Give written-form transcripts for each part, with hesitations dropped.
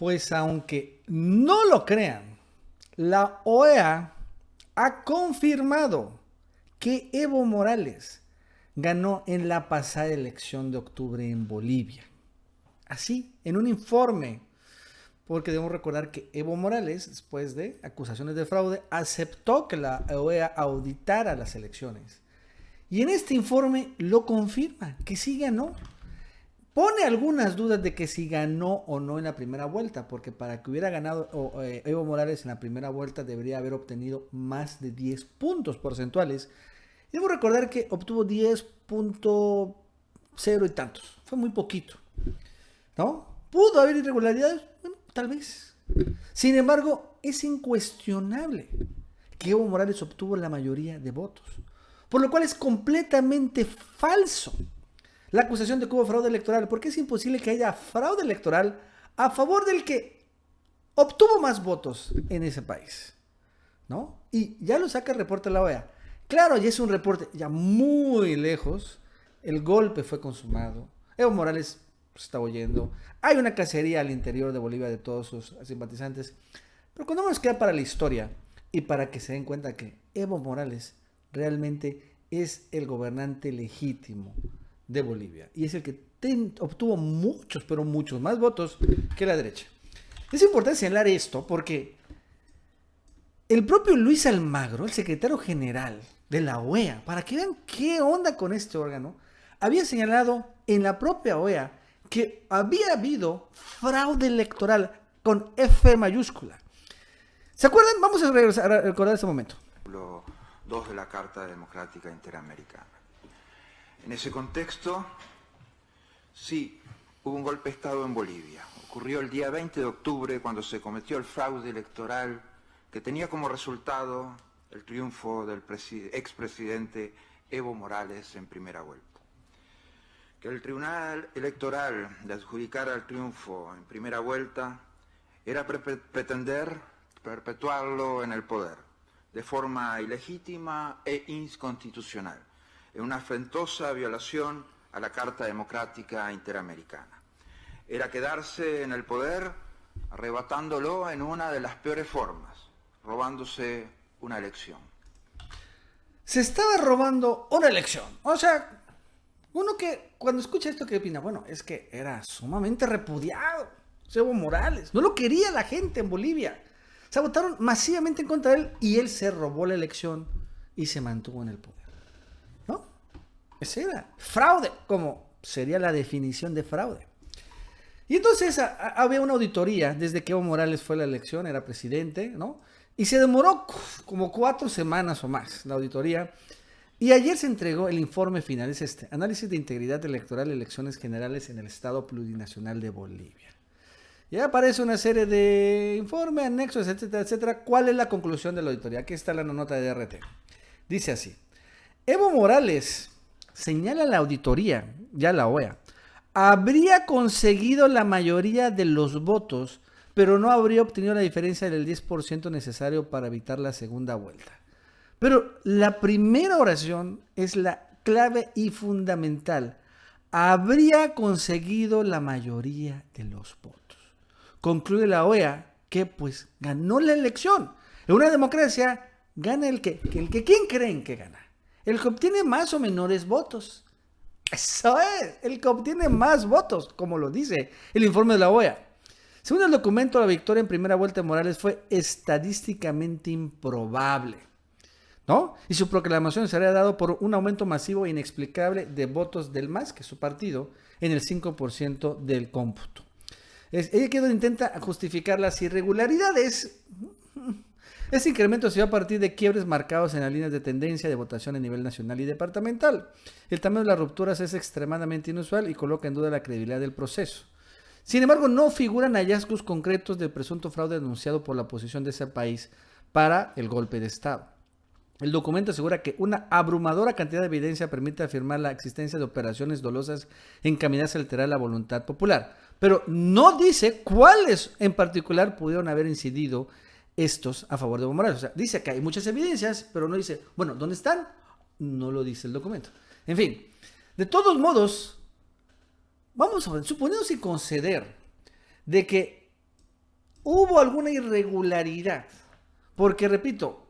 Pues aunque no lo crean, la OEA ha confirmado que Evo Morales ganó en la pasada elección de octubre en Bolivia. Así, en un informe, porque debemos recordar que Evo Morales, después de acusaciones de fraude, aceptó que la OEA auditara las elecciones. Y en este informe lo confirma, que sí ganó. Pone algunas dudas de que si ganó o no en la primera vuelta, porque para que hubiera ganado Evo Morales en la primera vuelta debería haber obtenido más de 10 puntos porcentuales. Y debo recordar que obtuvo 10.0 y tantos. Fue muy poquito, ¿no? ¿Pudo haber irregularidades? Bueno, tal vez. Sin embargo, es incuestionable que Evo Morales obtuvo la mayoría de votos, por lo cual es completamente falso la acusación de que hubo fraude electoral, porque es imposible que haya fraude electoral a favor del que obtuvo más votos en ese país, ¿no? Y ya lo saca el reporte de la OEA. Claro, ya es un reporte ya muy lejos, el golpe fue consumado, Evo Morales se está huyendo, hay una cacería al interior de Bolivia de todos sus simpatizantes, pero cuando nos queda para la historia y para que se den cuenta que Evo Morales realmente es el gobernante legítimo de Bolivia y es el que obtuvo muchos, pero muchos más votos que la derecha. Es importante señalar esto porque el propio Luis Almagro, el secretario general de la OEA, para que vean qué onda con este órgano, había señalado en la propia OEA que había habido fraude electoral con F mayúscula. ¿Se acuerdan? Vamos a recordar ese momento. 2 de la Carta Democrática Interamericana. En ese contexto, sí, hubo un golpe de Estado en Bolivia. Ocurrió el día 20 de octubre cuando se cometió el fraude electoral que tenía como resultado el triunfo del expresidente Evo Morales en primera vuelta. Que el Tribunal Electoral le adjudicara el triunfo en primera vuelta era pretender perpetuarlo en el poder de forma ilegítima e inconstitucional, en una afrentosa violación a la Carta Democrática Interamericana. Era quedarse en el poder arrebatándolo en una de las peores formas, robándose una elección. Se estaba robando una elección. O sea, uno que cuando escucha esto, ¿qué opina? Bueno, es que era sumamente repudiado Evo Morales. No lo quería la gente en Bolivia. O sea, votaron masivamente en contra de él y él se robó la elección y se mantuvo en el poder. ¿No? Ese era fraude, como sería la definición de fraude. Y entonces había una auditoría desde que Evo Morales fue a la elección, era presidente, ¿no? Y se demoró como 4 semanas o más la auditoría. Y ayer se entregó el informe final, es este, Análisis de Integridad Electoral y Elecciones Generales en el Estado Plurinacional de Bolivia. Ya aparece una serie de informes, anexos, etcétera, etcétera. ¿Cuál es la conclusión de la auditoría? Aquí está la nota de DRT. Dice así: Evo Morales, señala la auditoría, ya la OEA, habría conseguido la mayoría de los votos, pero no habría obtenido la diferencia del 10% necesario para evitar la segunda vuelta. Pero la primera oración es la clave y fundamental. Habría conseguido la mayoría de los votos. Concluye la OEA que pues ganó la elección. En una democracia gana el que ¿quién creen que gana? El que obtiene más o menores votos. Eso es, el que obtiene más votos, como lo dice el informe de la OEA. Según el documento, la victoria en primera vuelta de Morales fue estadísticamente improbable, ¿no? Y su proclamación se habría dado por un aumento masivo e inexplicable de votos del MAS, que es su partido, en el 5% del cómputo. Ella que intenta justificar las irregularidades. Este incremento se dio a partir de quiebres marcados en las líneas de tendencia de votación a nivel nacional y departamental. El tamaño de las rupturas es extremadamente inusual y coloca en duda la credibilidad del proceso. Sin embargo, no figuran hallazgos concretos del presunto fraude denunciado por la oposición de ese país para el golpe de Estado. El documento asegura que una abrumadora cantidad de evidencia permite afirmar la existencia de operaciones dolosas encaminadas a alterar la voluntad popular, pero no dice cuáles en particular pudieron haber incidido estos a favor de Evo Morales. O sea, dice que hay muchas evidencias, pero no dice, bueno, ¿dónde están? No lo dice el documento. En fin, de todos modos, vamos a ver, suponiendo sin conceder de que hubo alguna irregularidad. Porque, repito,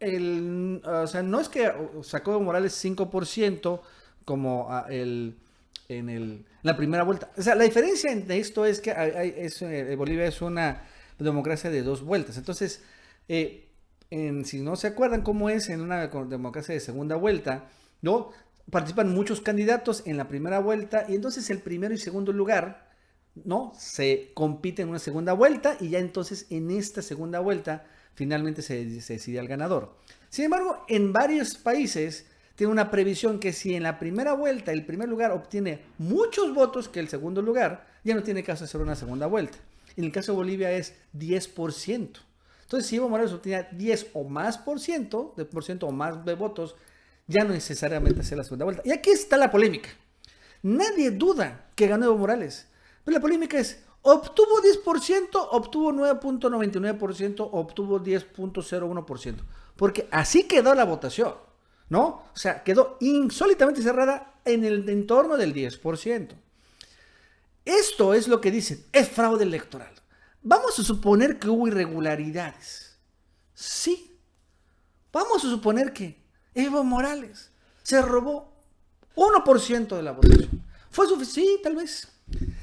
o sea, no es que sacó Evo Morales 5% como en la primera vuelta. O sea, la diferencia entre esto es que Bolivia es una democracia de 2 vueltas. Entonces, si no se acuerdan cómo es en una democracia de segunda vuelta, ¿no? Participan muchos candidatos en la primera vuelta y entonces el primero y segundo lugar, ¿no? Se compiten en una segunda vuelta y ya entonces en esta segunda vuelta finalmente se decide al ganador. Sin embargo, en varios países tiene una previsión que si en la primera vuelta el primer lugar obtiene muchos votos que el segundo lugar, ya no tiene caso hacer una segunda vuelta. En el caso de Bolivia es 10%. Entonces, si Evo Morales obtenía 10 o más por ciento o más de votos, ya no necesariamente hacer la segunda vuelta. Y aquí está la polémica. Nadie duda que ganó Evo Morales. Pero la polémica es, ¿obtuvo 10%, obtuvo 9.99%, obtuvo 10.01%? Porque así quedó la votación, ¿no? O sea, quedó insólitamente cerrada en el entorno del 10%. Esto es lo que dicen, es fraude electoral. Vamos a suponer que hubo irregularidades. Sí. Vamos a suponer que Evo Morales se robó 1% de la votación. ¿Fue suficiente? Sí, tal vez.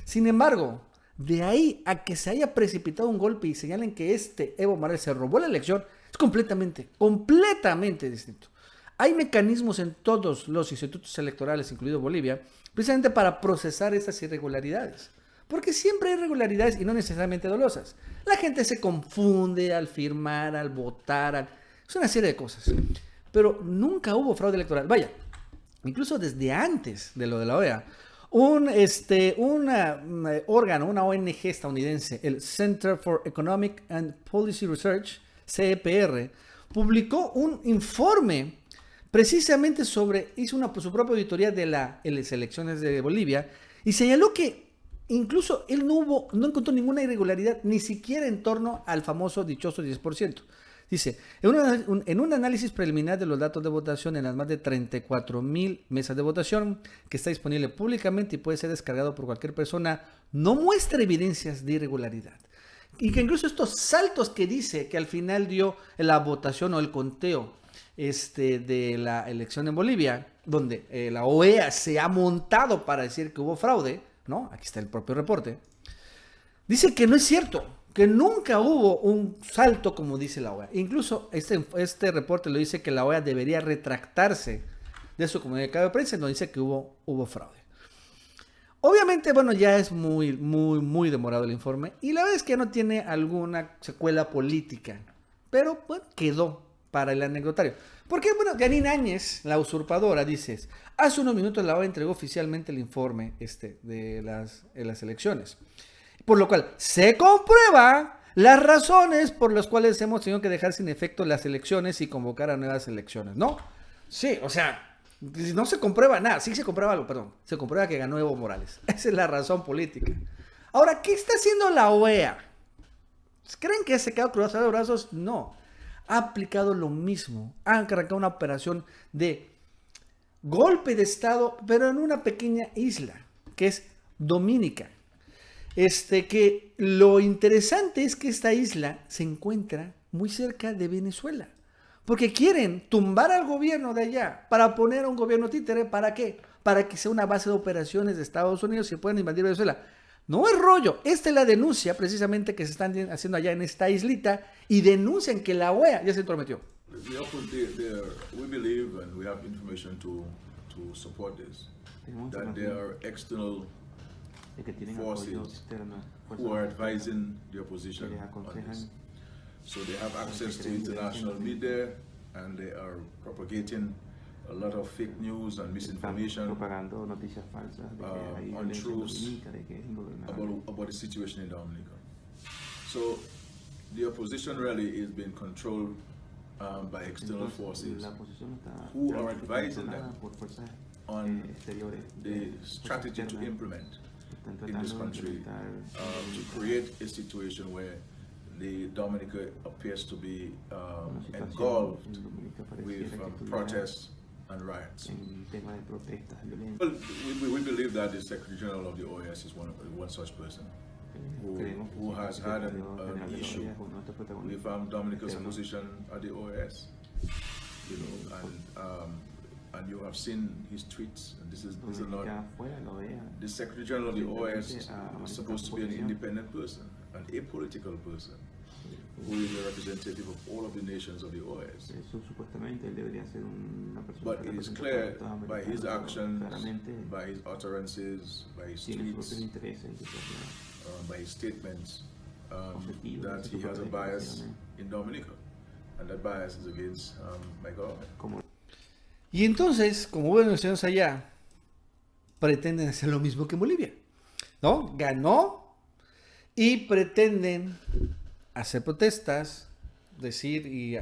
Sin embargo, de ahí a que se haya precipitado un golpe y señalen que Evo Morales se robó la elección, es completamente distinto. Hay mecanismos en todos los institutos electorales, incluido Bolivia, precisamente para procesar estas irregularidades. Porque siempre hay irregularidades y no necesariamente dolosas. La gente se confunde al firmar, al votar, es una serie de cosas. Pero nunca hubo fraude electoral. Vaya, incluso desde antes de lo de la OEA, un órgano, una ONG estadounidense, el Center for Economic and Policy Research, CEPR, publicó un informe precisamente hizo su propia auditoría de las elecciones de Bolivia y señaló que incluso él no encontró ninguna irregularidad, ni siquiera en torno al famoso dichoso 10%. Dice, en un análisis preliminar de los datos de votación en las más de 34,000 mesas de votación, que está disponible públicamente y puede ser descargado por cualquier persona, no muestra evidencias de irregularidad. Y que incluso estos saltos que dice que al final dio la votación o el conteo de la elección en Bolivia, donde la OEA se ha montado para decir que hubo fraude, ¿no? Aquí está el propio reporte. Dice que no es cierto, que nunca hubo un salto como dice la OEA. Incluso este reporte lo dice que la OEA debería retractarse de su comunicado de prensa, donde dice que hubo fraude. Obviamente, bueno, ya es muy, muy, muy demorado el informe y la verdad es que no tiene alguna secuela política, pero bueno, quedó para el anecdotario. Porque, bueno, Yanine Áñez, la usurpadora, dice, hace unos minutos la OEA entregó oficialmente el informe de las elecciones. Por lo cual se comprueba las razones por las cuales hemos tenido que dejar sin efecto las elecciones y convocar a nuevas elecciones, ¿no? Sí, o sea, no se comprueba nada, sí se comprueba algo, perdón, se comprueba que ganó Evo Morales. Esa es la razón política. Ahora, ¿qué está haciendo la OEA? ¿Creen que se quedó cruzado de brazos? No. Ha aplicado lo mismo. Han arrancado una operación de golpe de Estado, pero en una pequeña isla, que es Dominica. Que lo interesante es que esta isla se encuentra muy cerca de Venezuela. Porque quieren tumbar al gobierno de allá para poner a un gobierno títere. ¿Para qué? Para que sea una base de operaciones de Estados Unidos y puedan invadir Venezuela. No es rollo. Esta es la denuncia precisamente que se están haciendo allá en esta islita y denuncian que la OEA ya se entrometió. We believe and we have information to support this, that there are external forces who are advising the opposition on this. So they have access to international media and they are propagating a lot of fake news and misinformation, untruths about the situation in Dominica. So the opposition really is being controlled by external forces who are advising them on the strategy to implement in this country to create a situation where the Dominica appears to be engulfed with protests and riots. Well, we believe that the Secretary General of the OAS is one such person who who has had an issue with Dominica's position at the OAS. You know, and you have seen his tweets, and this is not, the Secretary General of the OAS is supposed to be an independent person, an apolitical person, who is a representative of all of the nations of the OAS. But it is clear by his actions, by his utterances, by his tweets, by his statements, that he has a bias in Dominica, and that bias is against my government. Y entonces, como hubo elecciones allá, pretenden hacer lo mismo que en Bolivia, ¿no? Ganó y pretenden hacer protestas, decir y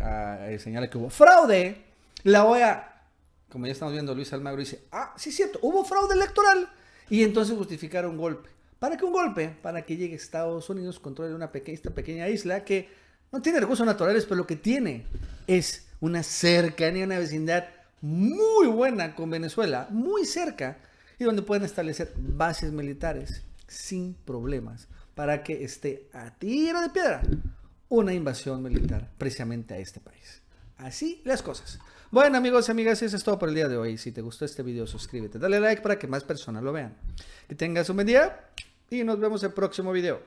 señalar que hubo fraude. La OEA, como ya estamos viendo, Luis Almagro dice, sí es cierto, hubo fraude electoral. Y entonces justificaron un golpe. ¿Para qué un golpe? Para que llegue a Estados Unidos, controle esta pequeña isla que no tiene recursos naturales, pero lo que tiene es una cercanía, una vecindad muy buena con Venezuela, muy cerca, y donde pueden establecer bases militares sin problemas para que esté a tiro de piedra una invasión militar precisamente a este país. Así las cosas. Bueno, amigos y amigas, eso es todo por el día de hoy. Si te gustó este video, suscríbete, dale like para que más personas lo vean. Que tengas un buen día y nos vemos en el próximo video.